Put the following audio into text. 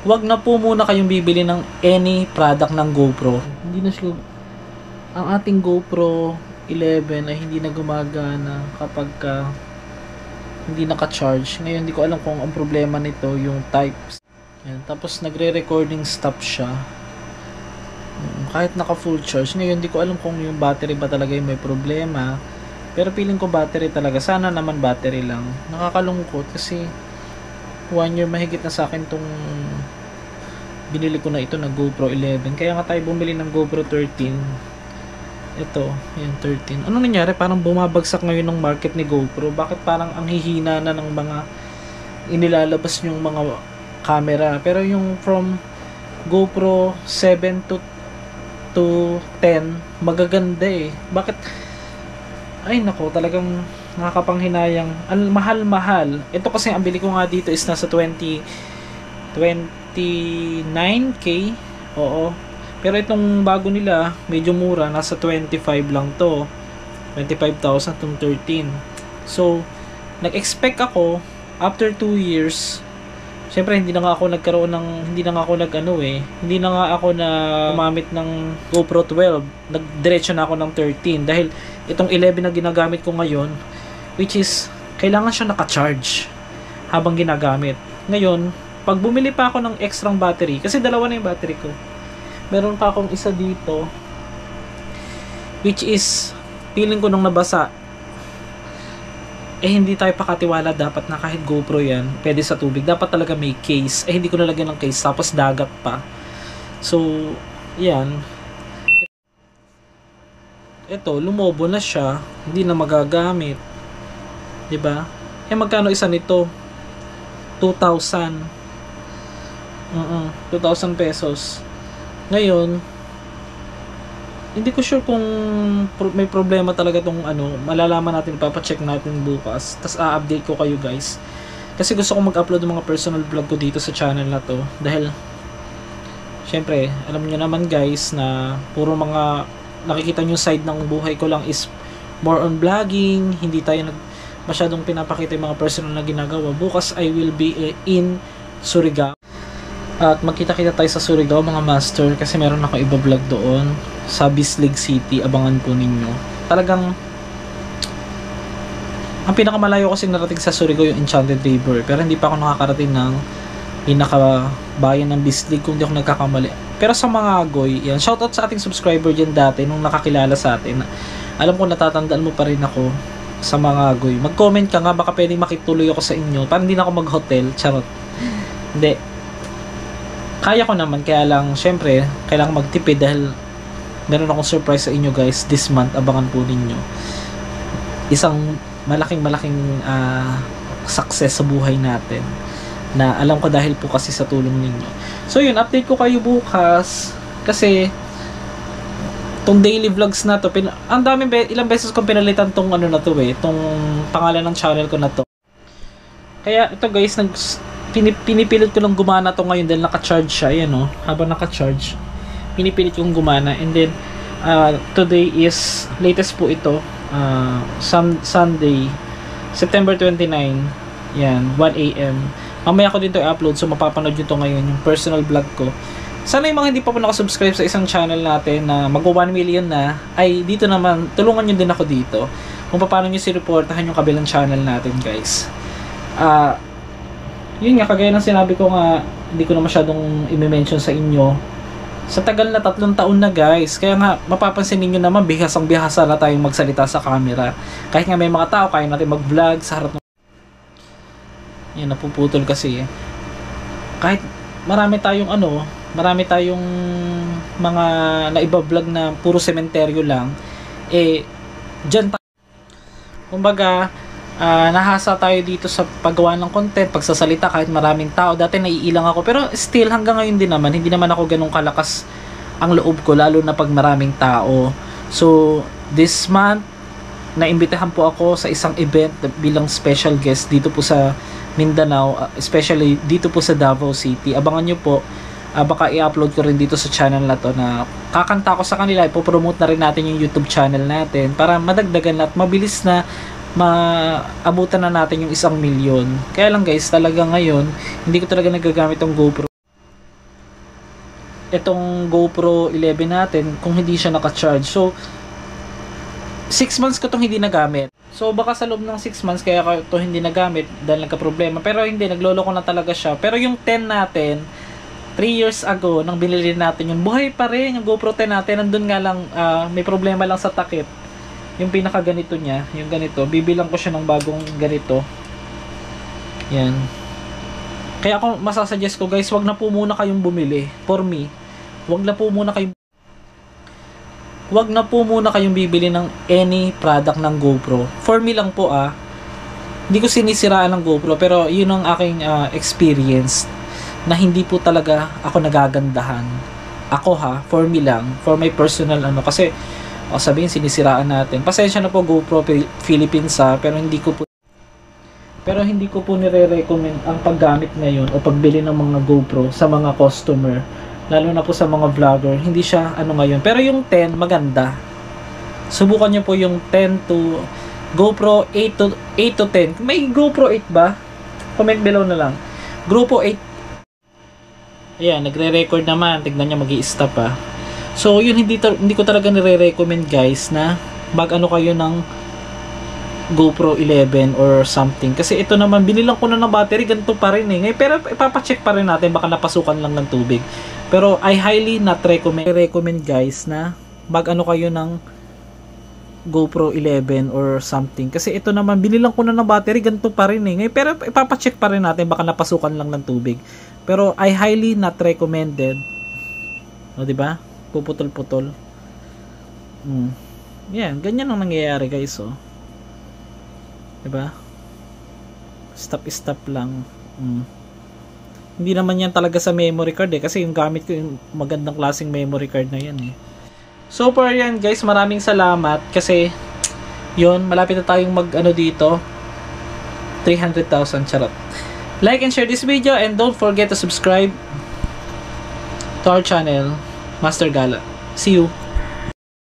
wag na po muna kayong bibili ng any product ng GoPro. Hindi na siya, ang ating GoPro 11 ay hindi na gumagana kapag hindi naka-charge. Ngayon, hindi ko alam kung ang problema nito yung types. Yan. Tapos nagre-recording stop siya. Kahit naka full charge. Ngayon, hindi ko alam kung yung battery ba talaga yung may problema. Pero feeling ko battery talaga. Sana naman battery lang. Nakakalungkot kasi 1 year mahigit na sa akin tong binili ko na ito na GoPro 11. Kaya nga tayo bumili ng GoPro 13. Ito, yung 13. Ano nangyari? Parang bumabagsak ngayon ng market ni GoPro. Bakit parang ang hihina na ng mga inilalabas yung mga camera? Pero yung from GoPro 7 to 10, magaganda eh. Bakit? Ay nako, talagang nakakapanghinayang. Ang mahal-mahal. Ito kasi ang bili ko nga dito is nasa 29K. Oo. Pero itong bago nila, medyo mura, nasa 25 lang to. 25,000 tong 13. So, nag-expect ako after 2 years. Syempre hindi na nga ako nagkaroon ng hindi na nga ako gumamit ng GoPro 12. Nagdiretso na ako ng 13 dahil itong 11 na ginagamit ko ngayon, which is kailangan siya naka-charge habang ginagamit. Ngayon, pag bumili pa ako ng extrang battery, kasi dalawa na yung battery ko. Meron pa akong isa dito, which is feeling ko nung nabasa, hindi tayo pakatiwala dapat na kahit GoPro yan, pwede sa tubig. Dapat talaga may case. Hindi ko nalagyan ng case. Tapos dagat pa. So, yan. Ito, lumobo na siya. Hindi na magagamit. Diba? Magkano isa nito? 2,000. 2,000 pesos. Ngayon, hindi ko sure kung may problema talaga tong malalaman natin, papacheck natin bukas. Tapos update ko kayo guys. Kasi gusto ko mag-upload ng mga personal vlog ko dito sa channel na to. Dahil, syempre, alam nyo naman guys na puro mga nakikita nyo side ng buhay ko lang is more on vlogging. Hindi tayo masyadong pinapakita yung mga personal na ginagawa. Bukas I will be in Surigao. At magkita-kita tayo sa Surigao mga master kasi meron ako iba vlog doon sa Bislig City. Abangan po ninyo. Talagang ang pinakamalayo kasi narating sa Surigao yung Enchanted River, pero hindi pa ako nakakarating ng pinakabayan ng Bislig kung di ako nagkakamali. Pero sa mga agoy, yan, shoutout sa ating subscriber dyan dati nung nakakilala sa atin. Alam ko natatandaan mo pa rin ako sa mga agoy. Mag-comment ka nga, baka pwedeng makituloy ako sa inyo para hindi na ako mag-hotel. Charot. Hindi. Kaya ko naman, kaya lang, syempre, kailangan magtipid dahil meron akong surprise sa inyo guys this month. Abangan po ninyo. Isang malaking success sa buhay natin na alam ko dahil po kasi sa tulong ninyo. So yun, update ko kayo bukas kasi tong daily vlogs na to, ang dami, ilang beses kong pinalitan tong tong pangalan ng channel ko na to. Kaya ito guys, pinipilit ko lang gumana to ngayon dahil naka-charge siya. Ayan habang naka-charge, pinipilit kong gumana. And then, today is, latest po ito, Sunday, September 29, yan, 1 AM. Mamaya ko din to i-upload, so mapapanood nyo to ngayon, yung personal vlog ko. Sana yung mga hindi pa po nakasubscribe sa isang channel natin na mag-1 million na, ay dito naman, tulungan nyo din ako dito kung paano nyo sireportahan yung kabilang channel natin guys. Yun nga, kagaya ng sinabi ko nga, hindi ko na masyadong i-mention sa inyo. Sa tagal na 3 taon na guys, kaya nga mapapansin niyo naman bihasang-bihasa na tayong magsalita sa camera. Kahit nga may mga tao, kaya natin mag-vlog sa harap ng... Yan, napuputol kasi kahit marami tayong mga naiba-vlog na puro sementeryo lang, dyan tayo. Kumbaga, nahasa tayo dito sa paggawa ng content, pagsasalita kahit maraming tao. Dati naiilang ako, pero still hanggang ngayon din naman, hindi naman ako ganun kalakas ang loob ko, lalo na pag maraming tao. So, this month, naimbitahan po ako sa isang event bilang special guest dito po sa Mindanao, especially dito po sa Davao City. Abangan nyo po, baka i-upload ko rin dito sa channel na to na kakanta ko sa kanila. Ipopromote na rin natin yung YouTube channel natin para madagdagan at mabilis na maabutan na natin yung 1 million. Kaya lang guys, talaga ngayon hindi ko talaga nagagamit yung GoPro. itong GoPro 11 natin kung hindi siya naka-charge. So 6 months ko itong hindi nagamit. So baka sa loob ng 6 months kaya ko ito hindi nagamit dahil nagka-problema. Pero hindi, nagloloko na talaga siya. Pero yung 10 natin, 3 years ago, nang binili natin yun, buhay pa rin yung GoPro 10 natin. Nandun nga lang, may problema lang sa takip. Yung pinaka ganito niya, yung ganito. Bibilang ko siya ng bagong ganito. Yan. Kaya ako masasuggest ko guys, wag na po muna kayong bumili. For me, wag na po muna kayong bibili ng any product ng GoPro. For me lang po hindi ko sinisiraan ng GoPro, pero yun ang aking experience na hindi po talaga ako nagagandahan. Ako for me lang, for my personal kasi sabihin sinisiraan natin. Pasensya na po GoPro Philippines pero hindi ko po nire-recommend ang paggamit ngayon o pagbili ng mga GoPro sa mga customer. Lalo na po sa mga vlogger, hindi siya ngayon. Pero yung 10 maganda. Subukan niyo po yung 10 to GoPro 8 to 10. May GoPro 8 ba? Comment below na lang. GoPro 8. Ayan, nagre-record naman. Tignan niyo, magi-stop So yun, hindi ko talaga nire-recommend guys na kayo ng GoPro 11 or something. Kasi ito naman, binilang ko na ng battery, ganito pa rin pero ipapacheck pa rin natin, baka napasukan lang ng tubig. Pero I highly not recommend guys na kayo ng GoPro 11 or something. Kasi ito naman, binilang ko na ng battery, ganito pa rin pero ipapacheck pa rin natin, baka napasukan lang ng tubig. Pero I highly not recommended. O diba? Puputol-putol. Yan, ganyan ang nangyayari guys diba? Stop lang. Hindi naman yan talaga sa memory card kasi yung gamit ko yung magandang klaseng memory card na yan So for yan guys, maraming salamat kasi yun, malapit na tayong dito 300,000 charot. Like and share this video and don't forget to subscribe to our channel, Master Gala. See you.